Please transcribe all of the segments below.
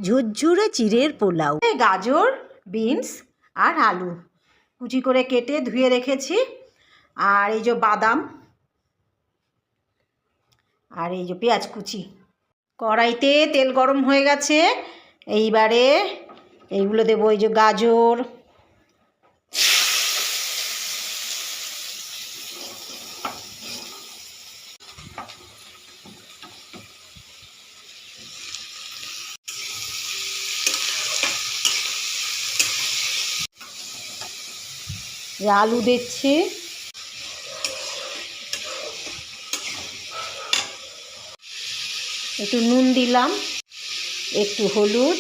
ঝুরঝুরে চিড়ের পোলাও। গাজর, বিনস আর আলু কুচি করে কেটে ধুয়ে রেখেছি। আর এই যে বাদাম আর এই যে পেঁয়াজ কুচি। কড়াইতে তেল গরম হয়ে গেছে। এইবারে এইগুলো দেবো, এই যে গাজর, আলু দিচ্ছি, একটু নুন দিলাম, একটু হলুদ,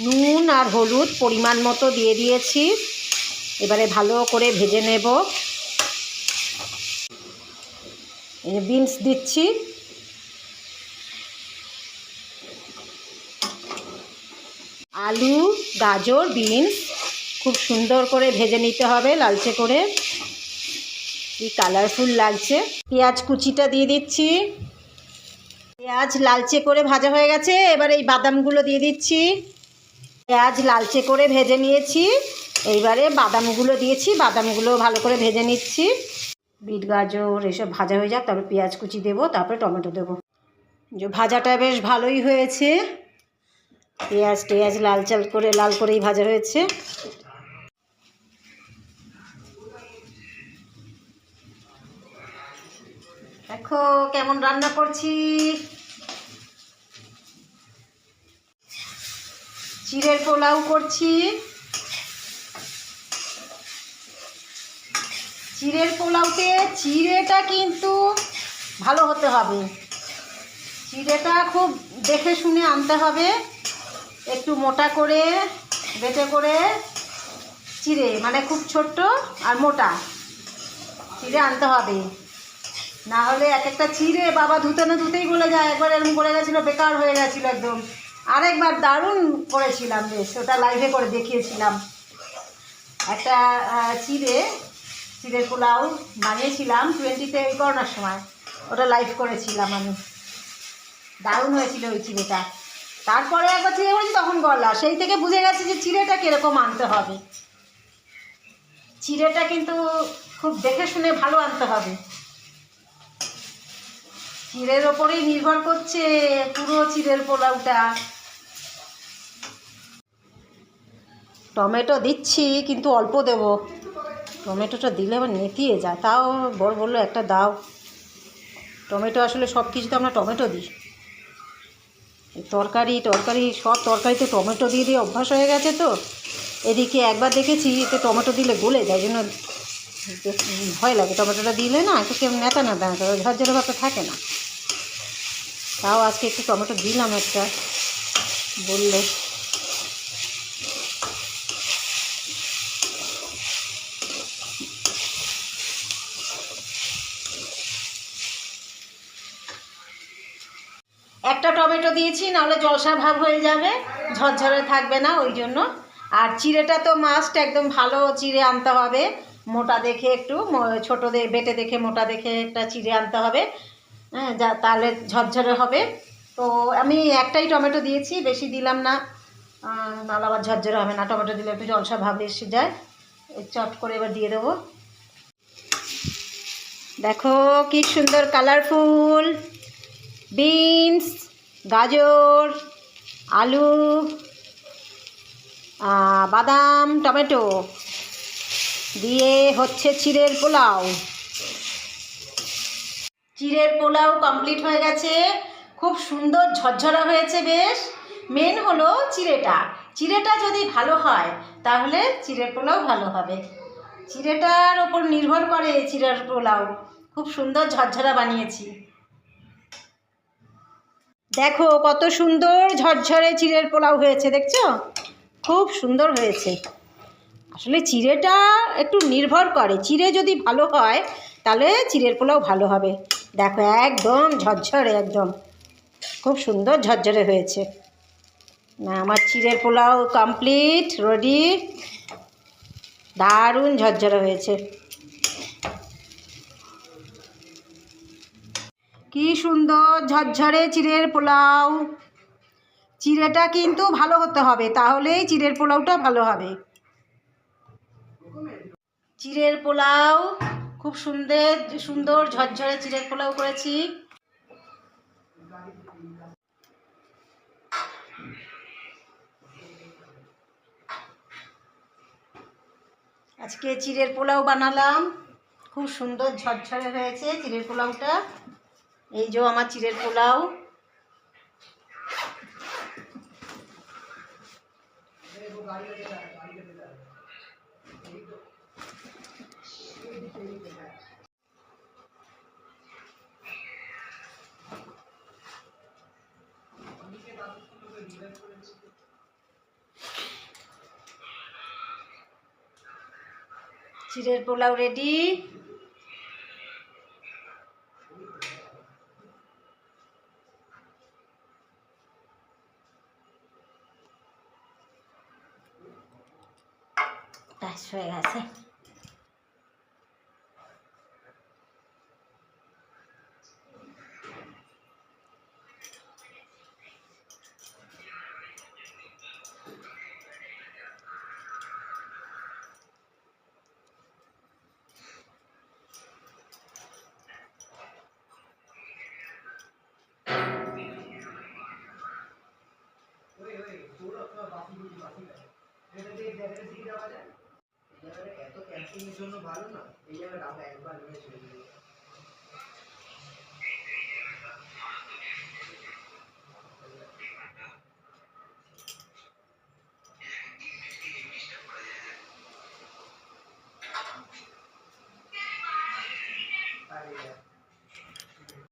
নুন আর হলুদ পরিমাণ মতো দিয়ে দিয়েছি। এবারে ভালো করে ভেজে নেব। এই যে বিনস দিচ্ছি, আলু, গাজর, বিনস খুব সুন্দর করে ভেজে নিতে হবে লালচে করে। কি কালারফুল লাগছে। পেঁয়াজ কুচিটা দিয়ে দিচ্ছি। পেঁয়াজ লালচে করে ভাজা হয়ে গেছে। এবার এই বাদামগুলো দিয়ে দিচ্ছি। পেঁয়াজ লালচে করে ভেজে নিয়েছি। এইবারে বাদামগুলো দিয়েছি, বাদামগুলো ভালো করে ভেজে নিচ্ছি। বিট গাজর এসব ভাজা হয়ে যাক, তারপর পেঁয়াজ কুচি দেবো, তারপরে টমেটো দেবো। যে ভাজাটা বেশ ভালোই হয়েছে। পেঁয়াজ লাল করেই ভাজা হয়েছে। দেখো কেমন রান্না করছি। চিড়ের পোলাও করছি। চিড়ের পোলাওতে চিড়েটা কিন্তু ভালো হতে হবে। চিড়েটা খুব দেখে শুনে আনতে হবে। একটু মোটা করে বেটে করে চিড়ে, মানে খুব ছোট্ট আর মোটা চিড়ে আনতে হবে। না হলে এক একটা চিড়ে বাবা ধুতে না ধুতেই গলে যায়। একবার এরকম করে গেছিলো, বেকার হয়ে গেছিলো একদম। আরেকবার দারুণ করেছিলাম, বেশ ওটা লাইভে করে দেখিয়েছিলাম। একটা চিড়ের পোলাও বানিয়েছিলাম 20-তে, এই করোনার সময় ওটা লাইভ করেছিলাম আমি। দারুণ হয়েছিল ওই চিড়েটা। তারপরে একবার চিড়ে করেছি, তখন গলা, সেই থেকে বুঝে গেছি যে চিড়েটা কীরকম আনতে হবে। চিড়েটা কিন্তু খুব দেখে শুনে ভালো আনতে হবে। চিড়ের ওপরেই নির্ভর করছে পুরো চিড়ের পোলাওটা। টমেটো দিচ্ছি, কিন্তু অল্প দেব। টমেটোটা দিলে আবার নেতিয়ে যায়। তাও বড় বললো একটা দাও। টমেটো আসলে সব কিছুতে আমরা টমেটো দিই। তরকারি সব তরকারিতে টমেটো দিয়ে দিয়ে অভ্যাস হয়ে গেছে তো। এদিকে একবার দেখেছি এতে টমেটো দিলে গলে যায়, জন্য ভয় লাগে। টমেটোটা দিলে না একটু কেমন নেতা ঝরঝরে ভাবটা থাকে না। তাও আজকে একটু টমেটো দিলাম একটা, বললে। একটা টমেটো দিয়েছি, নাহলে জলসা ভাব হয়ে যাবে, ঝরঝরে থাকবে না, ওই জন্য। আর চিড়েটা তো মাস্ট, একদম ভালো চিড়ে আনতে হবে। মোটা দেখে, একটু ছোটো বেটে দেখে মোটা দেখে একটা চিড়ে আনতে হবে। হ্যাঁ, যা তাহলে ঝরঝরে হবে। তো আমি একটাই টমেটো দিয়েছি, বেশি দিলাম না, নাহলে আবার ঝরঝরে হবে না। টমেটো দিলে একটু জলসা ভাব এসে যায়। চট করে এবার দিয়ে দেবো। দেখো কি সুন্দর কালারফুল। বিনস, গাজর, আলু, বাদাম, টমেটো দিয়ে হচ্ছে চিড়ের পোলাও। চিড়ের পোলাও কমপ্লিট হয়ে গেছে। খুব সুন্দর ঝরঝরা হয়েছে বেশ। মেন হলো চিড়েটা যদি ভালো হয় তাহলে চিড়ের পোলাও ভালো হবে। চিড়েটার ওপর নির্ভর করে চিড়ের পোলাও। খুব সুন্দর ঝরঝরা বানিয়েছি। দেখো কত সুন্দর ঝরঝরে চিড়ের পোলাও হয়েছে, দেখছো? খুব সুন্দর হয়েছে। আসলে চিড়েটা একটু নির্ভর করে। চিড়ে যদি ভালো হয় তাহলে চিড়ের পোলাও ভালো হবে। দেখো একদম ঝরঝরে, একদম খুব সুন্দর ঝরঝরে হয়েছে। না, আমার চিড়ের পোলাও কমপ্লিট, রেডি। দারুণ ঝরঝরে হয়েছে। কি সুন্দর ঝরঝরে চিড়ের পোলাও। চিড়েটা কিন্তু ভালো হতে হবে, তাহলেই চিড়ের পোলাওটা ভালো হবে। চিড়ের পোলাও খুব সুন্দর সুন্দর ঝরঝরে চিড়ের পোলাও করেছি। আজকে চিড়ের পোলাও বানালাম, খুব সুন্দর ঝরঝরে হয়েছে চিড়ের পোলাওটা। এই যে আমার চিড়ের পোলাও। চিড়ের পোলাও রেডি। ব্যাস হয়ে গেছে। এত ক্যাম্পিং এর জন্য ভালো না, এই জায়গাটা আমরা একবার নিয়ে চলে যাই।